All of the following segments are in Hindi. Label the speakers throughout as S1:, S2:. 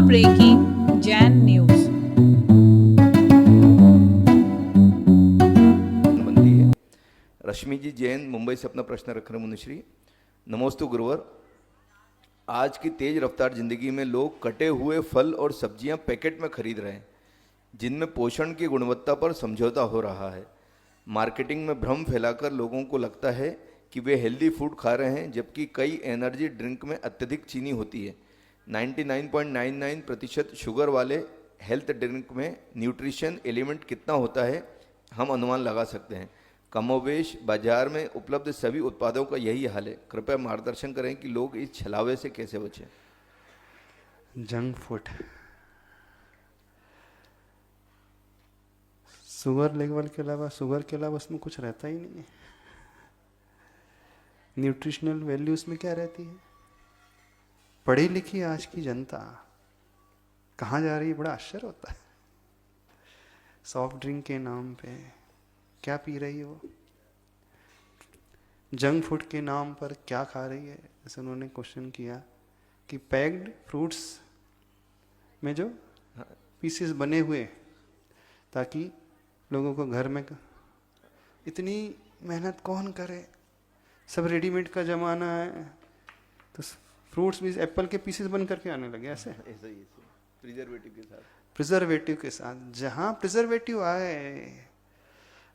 S1: Breaking Jain news.
S2: बनती है। रश्मि जी जैन मुंबई से अपना प्रश्न रख रहे हैं मुनिश्री। नमोस्तु गुरुवर। आज की तेज रफ्तार जिंदगी में लोग कटे हुए फल और सब्जियां पैकेट में खरीद रहे हैं, जिनमें पोषण की गुणवत्ता पर समझौता हो रहा है। मार्केटिंग में भ्रम फैलाकर लोगों को लगता है कि वे हेल्दी फूड खा रहे हैं, जबकि कई एनर्जी ड्रिंक में अत्यधिक चीनी होती है। 99.99% शुगर वाले हेल्थ ड्रिंक में न्यूट्रिशन एलिमेंट कितना होता है, हम अनुमान लगा सकते हैं। कमोवेश बाजार में उपलब्ध सभी उत्पादों का यही हाल है। कृपया मार्गदर्शन करें कि लोग इस छलावे से कैसे बचें।
S3: जंक फूड, शुगर के अलावा उसमें कुछ रहता ही नहीं है। न्यूट्रिशनल वैल्यू उसमें क्या रहती है? पढ़ी लिखी आज की जनता कहाँ जा रही है, बड़ा आश्चर्य होता है। सॉफ्ट ड्रिंक के नाम पे क्या पी रही है वो, जंक फूड के नाम पर क्या खा रही है। जैसे उन्होंने क्वेश्चन किया कि पैक्ड फ्रूट्स में जो पीसेस बने हुए, ताकि लोगों को घर में, इतनी मेहनत कौन करे, सब रेडीमेड का ज़माना है, तो फ्रूट्स भी एप्पल के पीसेस बन करके आने लगे ऐसे प्रिजर्वेटिव के साथ। जहाँ प्रिजर्वेटिव आए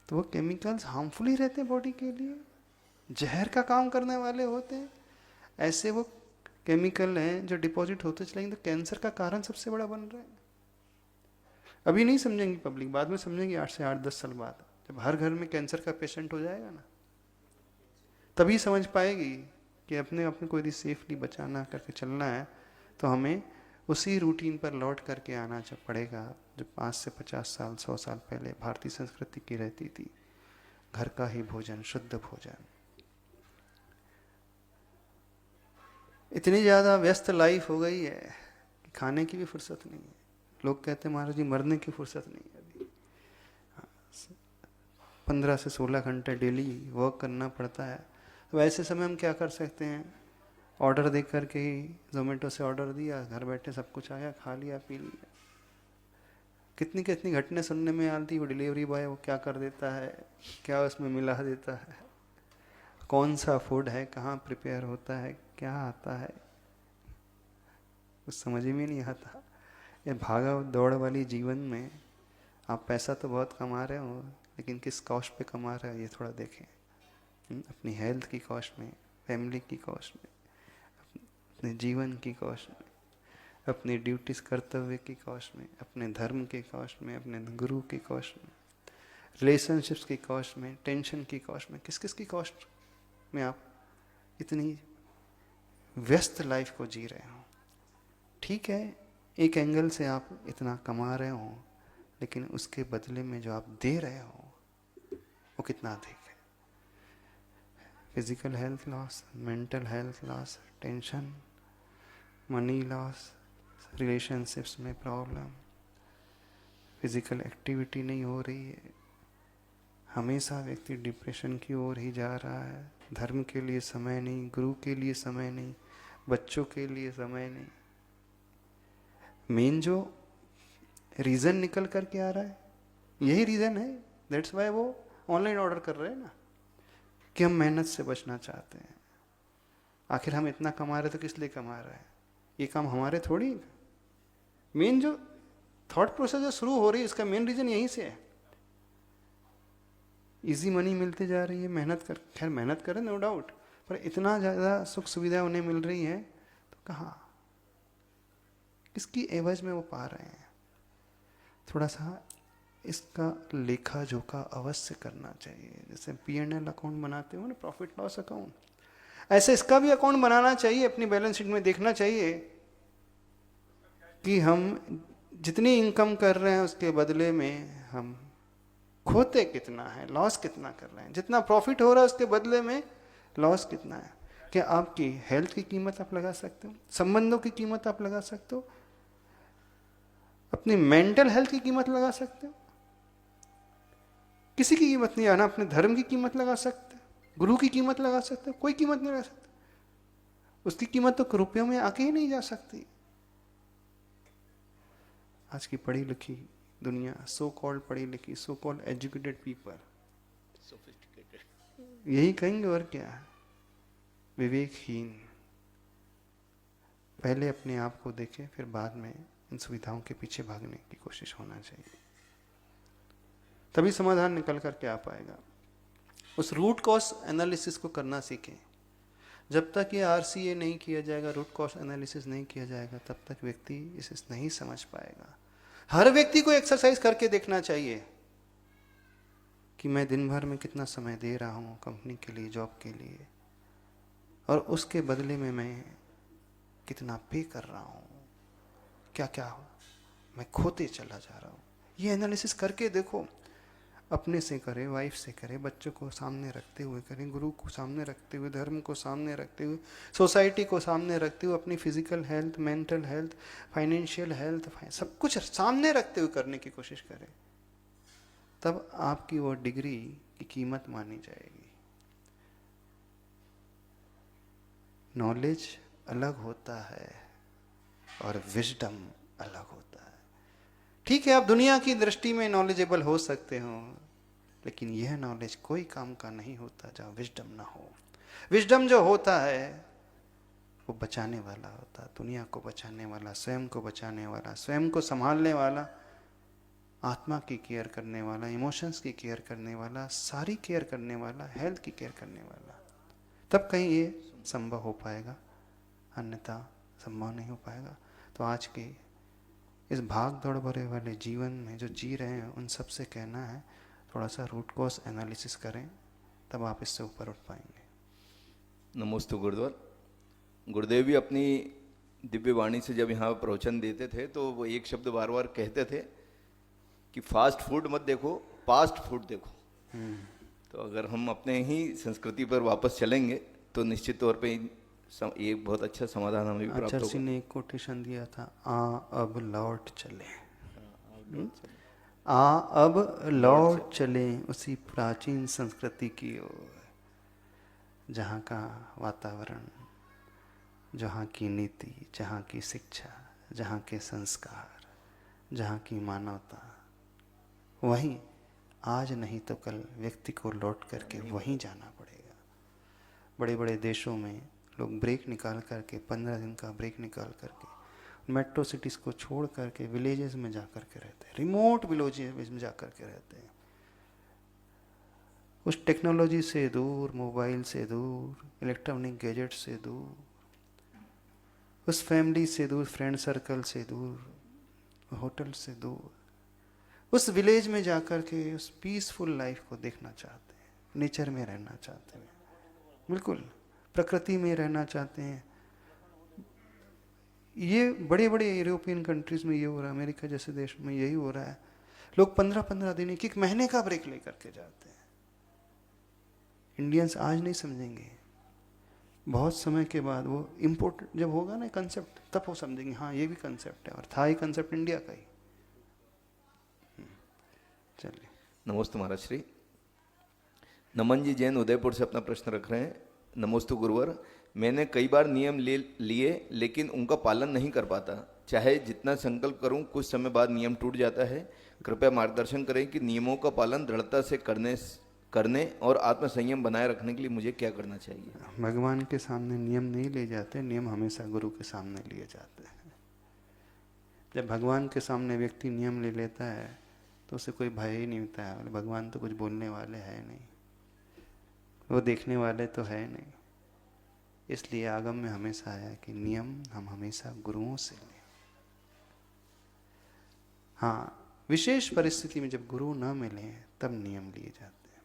S3: तो वो केमिकल्स हार्मफुल ही रहते हैं बॉडी के लिए, जहर का काम करने वाले होते हैं। ऐसे वो केमिकल हैं जो डिपॉजिट होते चलेंगे तो कैंसर का कारण सबसे बड़ा बन रहा है। अभी नहीं समझेंगी पब्लिक, बाद में समझेंगी 8 से 8-10 साल बाद, जब हर घर में कैंसर का पेशेंट हो जाएगा ना, तभी समझ पाएगी कि अपने को यदि सेफली बचाना करके चलना है तो हमें उसी रूटीन पर लौट करके आना पड़ेगा जो 5 से 50 साल 100 साल पहले भारतीय संस्कृति की रहती थी। घर का ही भोजन, शुद्ध भोजन। इतनी ज़्यादा व्यस्त लाइफ हो गई है कि खाने की भी फुर्सत नहीं है। लोग कहते हैं महाराज जी मरने की फुर्सत नहीं है अभी। 15 से 16 घंटे डेली वर्क करना पड़ता है। तो ऐसे समय हम क्या कर सकते हैं? ऑर्डर दे करके ही, जोमेटो से ऑर्डर दिया, घर बैठे सब कुछ आया, खा लिया, पी लिया। कितनी कितनी घटनाएं सुनने में आती, वो डिलीवरी बॉय वो क्या कर देता है, क्या उसमें मिला देता है, कौन सा फूड है, कहाँ प्रिपेयर होता है, क्या आता है, कुछ समझ में नहीं आता। ये भागा दौड़ वाली जीवन में आप पैसा तो बहुत कमा रहे हो, लेकिन किस कॉस्ट पे कमा रहे हो ये थोड़ा देखें। अपनी हेल्थ की कॉस्ट में, फैमिली की कॉस्ट में, अपने जीवन की कॉस्ट में, अपनी ड्यूटीज कर्तव्य की कॉस्ट में, अपने धर्म के कॉस्ट में, अपने गुरु की कॉस्ट में, रिलेशनशिप्स की कॉस्ट में, टेंशन की कॉस्ट में, किस किस की कॉस्ट में आप इतनी व्यस्त लाइफ को जी रहे हो। ठीक है, एक एंगल से आप इतना कमा रहे हो, लेकिन उसके बदले में जो आप दे रहे हो वो कितना अधिक है। Physical health loss, mental health loss, tension, money loss, relationships में प्रॉब्लम, फिजिकल एक्टिविटी नहीं हो रही है, हमेशा व्यक्ति डिप्रेशन की ओर ही जा रहा है। धर्म के लिए समय नहीं, गुरु के लिए समय नहीं, बच्चों के लिए समय नहीं। मेन जो रीज़न निकल करके आ रहा है यही रीज़न है। दैट्स वाई वो ऑनलाइन ऑर्डर कर रहे हैं ना, कि हम मेहनत से बचना चाहते हैं। आखिर हम इतना कमा रहे तो किस लिए कमा रहे हैं? ये काम हमारे थोड़ी। मेन जो थॉट प्रोसेस जो शुरू हो रही है इसका मेन रीज़न यहीं से है। इजी मनी मिलते जा रही है, मेहनत कर, खैर मेहनत करें नो डाउट, पर इतना ज़्यादा सुख सुविधा उन्हें मिल रही है तो कहाँ, किसकी एवज में वो पा रहे हैं? थोड़ा सा इसका लेखा जोखा अवश्य करना चाहिए। जैसे P&L अकाउंट बनाते हो ना, प्रॉफिट लॉस अकाउंट, ऐसे इसका भी अकाउंट बनाना चाहिए। अपनी बैलेंस शीट में देखना चाहिए कि हम जितनी इनकम कर रहे हैं उसके बदले में हम खोते कितना है, लॉस कितना कर रहे हैं। जितना प्रॉफिट हो रहा है उसके बदले में लॉस कितना है। क्या आपकी हेल्थ की कीमत आप लगा सकते हो, संबंधों की कीमत आप लगा सकते हो, अपनी मेंटल हेल्थ की कीमत लगा सकते हो? किसी की कीमत नहीं आना। अपने धर्म की कीमत लगा सकते हो, गुरु की कीमत लगा सकते हो, कोई कीमत नहीं लगा सकते। उसकी कीमत तो रुपयों में आके ही नहीं जा सकती। आज की पढ़ी लिखी दुनिया, सो कॉल्ड पढ़ी लिखी, सो कॉल्ड एजुकेटेड पीपल, यही कहेंगे और क्या, विवेकहीन। पहले अपने आप को देखे, फिर बाद में इन सुविधाओं के पीछे भागने की कोशिश होना चाहिए, तभी समाधान निकल कर के आ पाएगा। उस रूट कॉज एनालिसिस को करना सीखें। जब तक ये RCA नहीं किया जाएगा, रूट कॉज एनालिसिस नहीं किया जाएगा, तब तक व्यक्ति इसे नहीं समझ पाएगा। हर व्यक्ति को एक्सरसाइज करके देखना चाहिए कि मैं दिन भर में कितना समय दे रहा हूँ कंपनी के लिए, जॉब के लिए, और उसके बदले में मैं कितना पे कर रहा हूँ, क्या क्या मैं खोते चला जा रहा हूँ। ये एनालिसिस करके देखो, अपने से करें, वाइफ से करें, बच्चों को सामने रखते हुए करें, गुरु को सामने रखते हुए, धर्म को सामने रखते हुए, सोसाइटी को सामने रखते हुए, अपनी physical health, mental health, financial health, सब कुछ सामने रखते हुए करने की कोशिश करें। तब आपकी वो डिग्री की कीमत मानी जाएगी। नॉलेज अलग होता है और विजडम अलग होता है। ठीक है, आप दुनिया की दृष्टि में नॉलेजेबल हो सकते हो, लेकिन यह नॉलेज कोई काम का नहीं होता जहाँ विजडम ना हो। विजडम जो होता है वो बचाने वाला होता है, दुनिया को बचाने वाला, स्वयं को बचाने वाला, स्वयं को संभालने वाला, आत्मा की केयर करने वाला, इमोशंस की केयर करने वाला, सारी केयर करने वाला, हेल्थ की केयर करने वाला। तब कहीं ये संभव हो पाएगा, अन्यथा संभव नहीं हो पाएगा। तो आज के इस भाग दौड़ भरे वाले जीवन में जो जी रहे हैं, उन सब से कहना है थोड़ा सा रूट कॉज एनालिसिस करें, तब आप इससे ऊपर उठ पाएंगे।
S2: नमोस्तु गुरुदेव। गुरुदेव भी अपनी दिव्य वाणी से जब यहाँ प्रवचन देते थे तो वो एक शब्द बार बार कहते थे कि फास्ट फूड मत देखो, पास्ट फूड देखो। तो अगर हम अपने ही संस्कृति पर वापस चलेंगे तो निश्चित तौर पे एक बहुत अच्छा समाधान हमें भी प्राप्त होगा।
S3: ने एक कोटेशन दिया था, अब लौट चले, अब लौट चले उसी प्राचीन संस्कृति की ओर, जहाँ का वातावरण, जहाँ की नीति, जहाँ की शिक्षा, जहाँ के संस्कार, जहाँ की मानवता, वहीं आज नहीं तो कल व्यक्ति को लौट करके वहीं जाना पड़ेगा। बड़े बड़े देशों में लोग ब्रेक निकाल करके, 15 दिन का ब्रेक निकाल करके मेट्रो सिटीज़ को छोड़ करके विलेजेस में जा कर के रहते हैं, रिमोट विलेजेस में जा कर के रहते हैं, उस टेक्नोलॉजी से दूर, मोबाइल से दूर, इलेक्ट्रॉनिक गैजेट से दूर, उस फैमिली से दूर, फ्रेंड सर्कल से दूर, होटल से दूर, उस विलेज में जाकर के उस पीसफुल लाइफ को देखना चाहते हैं, नेचर में रहना चाहते हैं, बिल्कुल प्रकृति में रहना चाहते हैं। ये बड़े बड़े यूरोपियन कंट्रीज में ये हो रहा है, अमेरिका जैसे देश में यही हो रहा है। लोग 15-15 दिन, एक महीने का ब्रेक लेकर के जाते हैं। इंडियंस आज नहीं समझेंगे, बहुत समय के बाद वो इम्पोर्ट जब होगा ना कंसेप्ट, तब वो समझेंगे हाँ ये भी कंसेप्ट है, और था ही कंसेप्ट इंडिया का ही। चलिए।
S2: नमोस्तु महाराज श्री। नमन जी जैन उदयपुर से अपना प्रश्न रख रहे हैं। नमोस्तु गुरुवर, मैंने कई बार नियम लिए लेकिन उनका पालन नहीं कर पाता। चाहे जितना संकल्प करूं, कुछ समय बाद नियम टूट जाता है। कृपया मार्गदर्शन करें कि नियमों का पालन दृढ़ता से करने और आत्मसंयम बनाए रखने के लिए मुझे क्या करना चाहिए।
S3: भगवान के सामने नियम नहीं ले जाते, नियम हमेशा गुरु के सामने लिए जाते हैं। जब भगवान के सामने व्यक्ति नियम ले लेता है तो उसे कोई भय ही नहीं होता है, भगवान तो कुछ बोलने वाले हैं नहीं, वो देखने वाले तो है नहीं। इसलिए आगम में हमेशा आया कि नियम हम हमेशा गुरुओं से लें। हाँ, विशेष परिस्थिति में जब गुरु न मिले तब नियम लिए जाते हैं।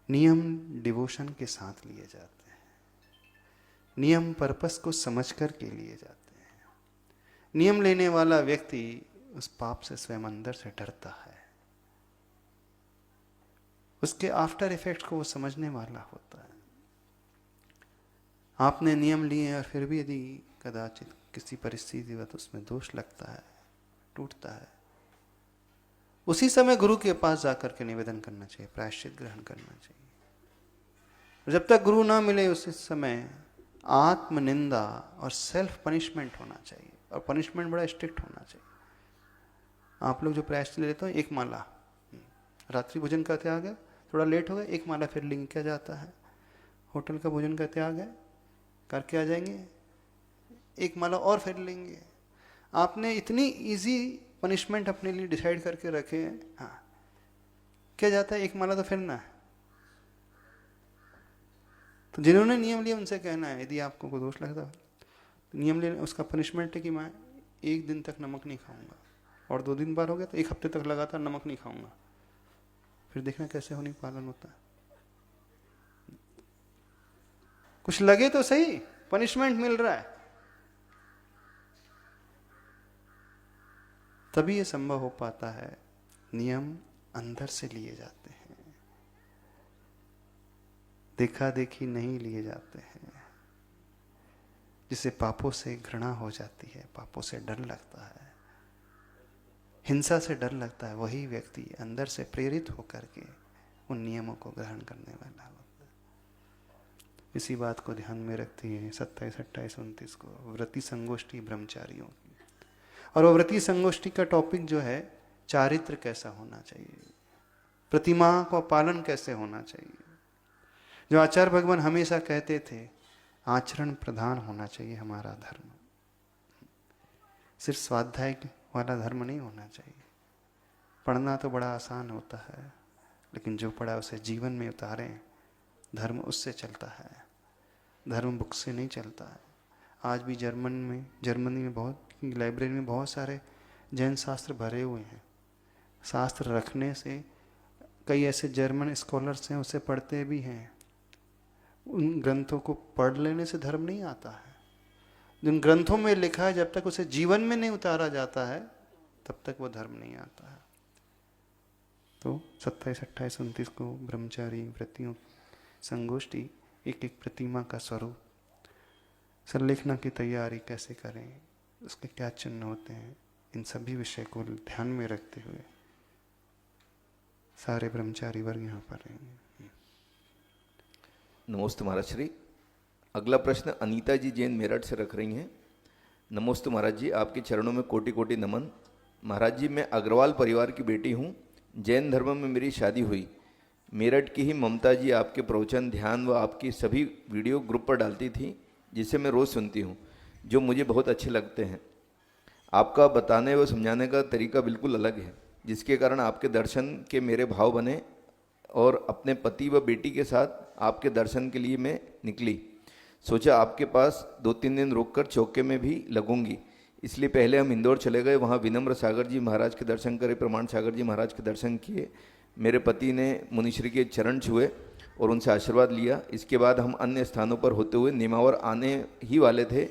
S3: नियम डिवोशन के साथ लिए जाते हैं, नियम पर्पस को समझ कर के लिए जाते हैं। नियम लेने वाला व्यक्ति उस पाप से स्वयं अंदर से डरता है, उसके आफ्टर इफेक्ट को वो समझने वाला होता है। आपने नियम लिए और फिर भी यदि कदाचित किसी परिस्थिति में तो उसमें दोष लगता है, टूटता है, उसी समय गुरु के पास जाकर के निवेदन करना चाहिए, प्रायश्चित ग्रहण करना चाहिए। जब तक गुरु ना मिले उसी समय आत्म निंदा और सेल्फ पनिशमेंट होना चाहिए, और पनिशमेंट बड़ा स्ट्रिक्ट होना चाहिए। आप लोग जो प्रायश्चित लेते हो, एक माला, रात्रि भोजन का त्याग है, थोड़ा लेट हो गया, एक माला फिर लिंग किया जाता है। होटल का भोजन का त्याग है, करके आ जाएंगे, एक माला और फिर लेंगे। आपने इतनी इजी पनिशमेंट अपने लिए डिसाइड करके रखे हैं। हाँ, क्या जाता है, एक माला तो फिरना है। तो जिन्होंने नियम लिया उनसे कहना है, यदि आपको कोई दोष लगता है तो नियम ले, उसका पनिशमेंट है कि मैं 1 दिन तक नमक नहीं खाऊंगा, और 2 दिन बार हो गया तो 1 हफ्ते तक लगातार नमक नहीं खाऊंगा। फिर देखना कैसे होने पालन होता है। कुछ लगे तो सही, पनिशमेंट मिल रहा है, तभी ये संभव हो पाता है। नियम अंदर से लिए जाते हैं, देखा देखी नहीं लिए जाते हैं। जिसे पापों से घृणा हो जाती है, पापों से डर लगता है, हिंसा से डर लगता है, वही व्यक्ति अंदर से प्रेरित होकर के उन नियमों को ग्रहण करने वाला होता है। इसी बात को ध्यान में रखते हैं 27, 28, 29 को व्रती संगोष्ठी ब्रह्मचारियों की। और वो व्रती संगोष्ठी का टॉपिक जो है, चारित्र कैसा होना चाहिए, प्रतिमा का पालन कैसे होना चाहिए। जो आचार्य भगवान हमेशा कहते थे, आचरण प्रधान होना चाहिए हमारा धर्म, सिर्फ स्वाध्याय वाला धर्म नहीं होना चाहिए। पढ़ना तो बड़ा आसान होता है, लेकिन जो पढ़ा उसे जीवन में उतारें, धर्म उससे चलता है, धर्म बुक से नहीं चलता है। आज भी जर्मनी में बहुत लाइब्रेरी में बहुत सारे जैन शास्त्र भरे हुए हैं। शास्त्र रखने से कई ऐसे जर्मन स्कॉलर्स हैं, उसे पढ़ते भी हैं। उन ग्रंथों को पढ़ लेने से धर्म नहीं आता है। जिन ग्रंथों में लिखा है, जब तक उसे जीवन में नहीं उतारा जाता है, तब तक वो धर्म नहीं आता है। तो 27, 28, 29 को ब्रह्मचारी व्रतियों संगोष्ठी, एक एक प्रतिमा का स्वरूप, संलेखना की तैयारी कैसे करें, उसके क्या चिन्ह होते हैं, इन सभी विषय को ध्यान में रखते हुए सारे ब्रह्मचारी वर्ग यहाँ पर रहेंगे।
S2: नमोस्तु महाराज श्री। अगला प्रश्न अनीता जी जैन मेरठ से रख रही हैं। नमोस्तु महाराज जी, आपके चरणों में कोटि कोटि नमन। महाराज जी, मैं अग्रवाल परिवार की बेटी हूँ। जैन धर्म में मेरी शादी हुई। मेरठ की ही ममता जी आपके प्रवचन, ध्यान व आपकी सभी वीडियो ग्रुप पर डालती थी, जिसे मैं रोज़ सुनती हूँ, जो मुझे बहुत अच्छे लगते हैं। आपका बताने व समझाने का तरीका बिल्कुल अलग है, जिसके कारण आपके दर्शन के मेरे भाव बने और अपने पति व बेटी के साथ आपके दर्शन के लिए मैं निकली। सोचा आपके पास 2-3 दिन रुककर चौके में भी लगूंगी, इसलिए पहले हम इंदौर चले गए। वहाँ विनम्र सागर जी महाराज के दर्शन करे, प्रमाण सागर जी महाराज के दर्शन किए। मेरे पति ने मुनिश्री के चरण छुए और उनसे आशीर्वाद लिया। इसके बाद हम अन्य स्थानों पर होते हुए नेमावर आने ही वाले थे,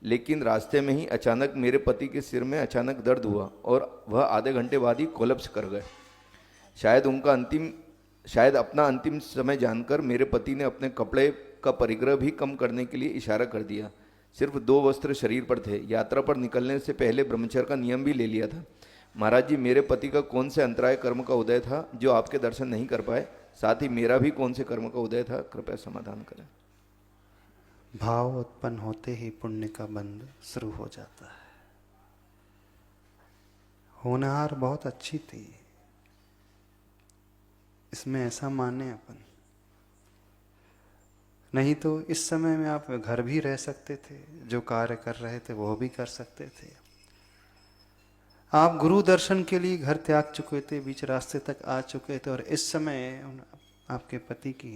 S2: लेकिन रास्ते में ही अचानक मेरे पति के सिर में अचानक दर्द हुआ और वह आधे घंटे बाद ही कोलैप्स कर गए। शायद अपना अंतिम समय जानकर मेरे पति ने अपने कपड़े का परिग्रह भी कम करने के लिए इशारा कर दिया। सिर्फ 2 वस्त्र शरीर पर थे। यात्रा पर निकलने से पहले ब्रह्मचर्य का नियम भी ले लिया था। महाराज जी, मेरे पति का कौन से अंतराय कर्म का उदय था जो आपके दर्शन नहीं कर पाए? साथ ही मेरा भी कौन से कर्म का उदय था? कृपया समाधान करें।
S3: भाव उत्पन्न होते ही पुण्य का बंध शुरू हो जाता है। होनहार बहुत अच्छी थी, इसमें ऐसा माने अपन, नहीं तो इस समय में आप घर भी रह सकते थे, जो कार्य कर रहे थे वो भी कर सकते थे। आप गुरु दर्शन के लिए घर त्याग चुके थे, बीच रास्ते तक आ चुके थे, और इस समय आपके पति की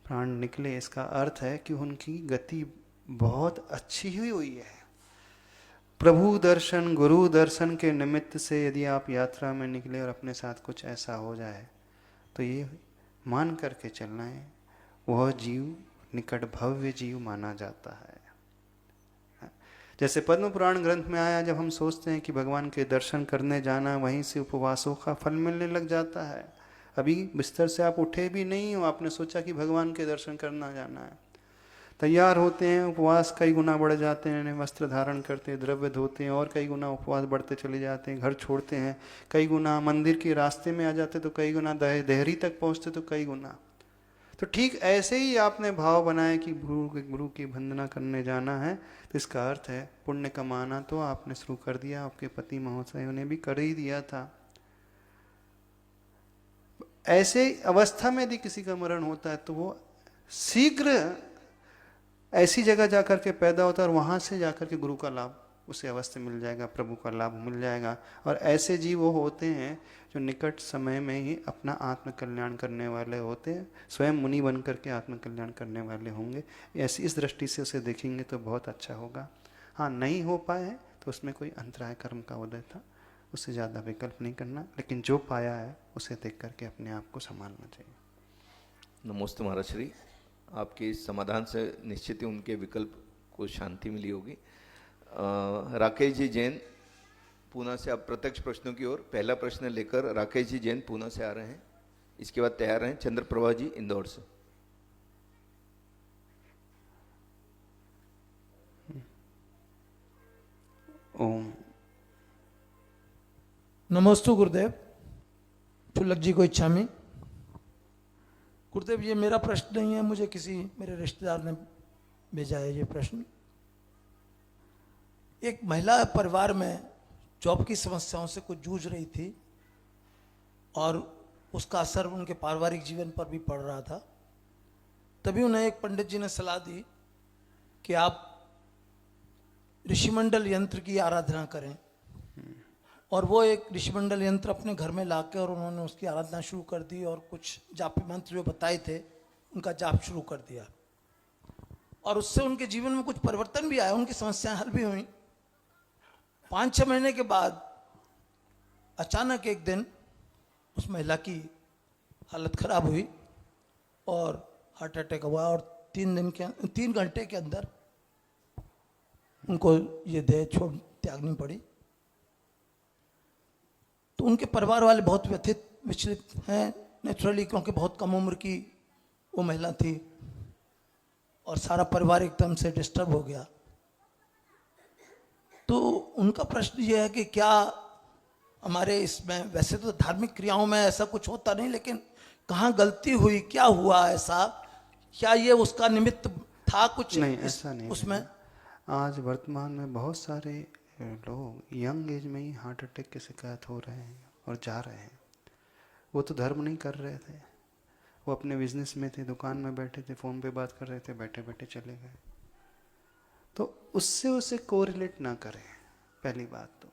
S3: प्राण निकले। इसका अर्थ है कि उनकी गति बहुत अच्छी ही हुई है। प्रभु दर्शन, गुरु दर्शन के निमित्त से यदि आप यात्रा में निकले और अपने साथ कुछ ऐसा हो जाए, तो ये मान करके चलना है, वह जीव निकट भव्य जीव माना जाता है। जैसे पद्म पुराण ग्रंथ में आया, जब हम सोचते हैं कि भगवान के दर्शन करने जाना, वहीं से उपवासों का फल मिलने लग जाता है। अभी बिस्तर से आप उठे भी नहीं हो, आपने सोचा कि भगवान के दर्शन करना जाना है, तैयार होते हैं, उपवास कई गुना बढ़ जाते हैं, वस्त्र धारण करते हैं, द्रव्य धोते हैं, और कई गुना उपवास बढ़ते चले जाते हैं, घर छोड़ते हैं कई गुना, मंदिर के रास्ते में आ जाते तो कई गुना, देहरी तक पहुँचते तो कई गुना। तो ठीक ऐसे ही आपने भाव बनाया कि गुरु की वंदना करने जाना है, तो इसका अर्थ है पुण्य कमाना तो आपने शुरू कर दिया, आपके पति महोदयों ने भी कर ही दिया था। ऐसे अवस्था में यदि किसी का मरण होता है तो वो शीघ्र ऐसी जगह जाकर के पैदा होता है और वहाँ से जाकर के गुरु का लाभ उसे अवश्य मिल जाएगा, प्रभु का लाभ मिल जाएगा। और ऐसे जीव वो होते हैं जो निकट समय में ही अपना आत्म कल्याण करने वाले होते हैं, स्वयं मुनि बन करके आत्म कल्याण करने वाले होंगे। ऐसी इस दृष्टि से उसे देखेंगे तो बहुत अच्छा होगा। हाँ, नहीं हो पाए हैं तो उसमें कोई अंतराय कर्म का उदय था, उससे ज़्यादा विकल्प नहीं करना, लेकिन जो पाया है उसे देख करके अपने आप को संभालना चाहिए।
S2: नमोस्तु महाराज श्री, आपके इस समाधान से निश्चित ही उनके विकल्प को शांति मिली होगी। राकेश जी जैन पूना से, आप प्रत्यक्ष प्रश्नों की ओर पहला प्रश्न लेकर राकेश जी जैन पूना से आ रहे हैं। इसके बाद तैयार हैं चंद्रप्रभा जी इंदौर से।
S3: ओम
S4: नमोस्तु गुरुदेव, चुल्लक जी को इच्छा में। गुरुदेव, ये मेरा प्रश्न नहीं है, मुझे किसी मेरे रिश्तेदार ने भेजा है ये प्रश्न। एक महिला परिवार में जॉब की समस्याओं से कुछ जूझ रही थी और उसका असर उनके पारिवारिक जीवन पर भी पड़ रहा था। तभी उन्हें एक पंडित जी ने सलाह दी कि आप ऋषिमंडल यंत्र की आराधना करें। और वो एक ऋषिमंडल यंत्र अपने घर में लाके और उन्होंने उसकी आराधना शुरू कर दी और कुछ जापी मंत्र जो बताए थे उनका जाप शुरू कर दिया। और उससे उनके जीवन में कुछ परिवर्तन भी आया, उनकी समस्याएं हल भी हुई। 5-6 महीने के बाद अचानक एक दिन उस महिला की हालत खराब हुई और हार्ट अटैक हुआ और 3 घंटे के अंदर उनको ये देह छोड़ त्यागनी पड़ी। तो उनके परिवार वाले बहुत व्यथित विचलित हैं नेचुरली, क्योंकि बहुत कम उम्र की वो महिला थी और सारा परिवार एकदम से डिस्टर्ब हो गया। तो उनका प्रश्न ये है कि क्या हमारे इसमें, वैसे तो धार्मिक क्रियाओं में ऐसा कुछ होता नहीं, लेकिन कहाँ गलती हुई, क्या हुआ ऐसा, क्या ये उसका निमित्त था कुछ?
S3: नहीं, ऐसा नहीं
S4: उसमें
S3: है। आज वर्तमान में बहुत सारे लोग यंग एज में ही हार्ट अटैक की शिकायत हो रहे हैं और जा रहे हैं। वो तो धर्म नहीं कर रहे थे, वो अपने बिजनेस में थे, दुकान में बैठे थे, फ़ोन पे बात कर रहे थे, बैठे बैठे चले गए। तो उससे उसे कोरिलेट ना करें। पहली बात तो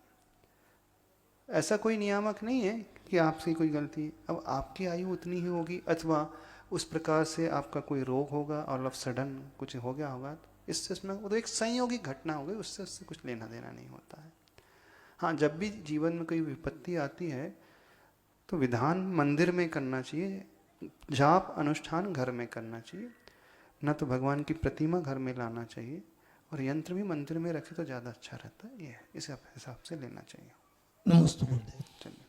S3: ऐसा कोई नियामक नहीं है कि आपसे कोई गलती, अब आपकी आयु उतनी ही होगी अथवा उस प्रकार से आपका कोई रोग होगा और ऑफ सडन कुछ हो गया होगा, तो इससे उसमें वो तो एक संयोगी घटना हो गई, उससे कुछ लेना देना नहीं होता है। हाँ, जब भी जीवन में कोई विपत्ति आती है तो विधान मंदिर में करना चाहिए, जाप अनुष्ठान घर में करना चाहिए, न तो भगवान की प्रतिमा घर में लाना चाहिए, और यंत्र भी मंदिर में रखे तो ज़्यादा अच्छा रहता है। ये इस हिसाब से लेना चाहिए।
S4: नमस्ते गुरुदेव।
S3: चलिए।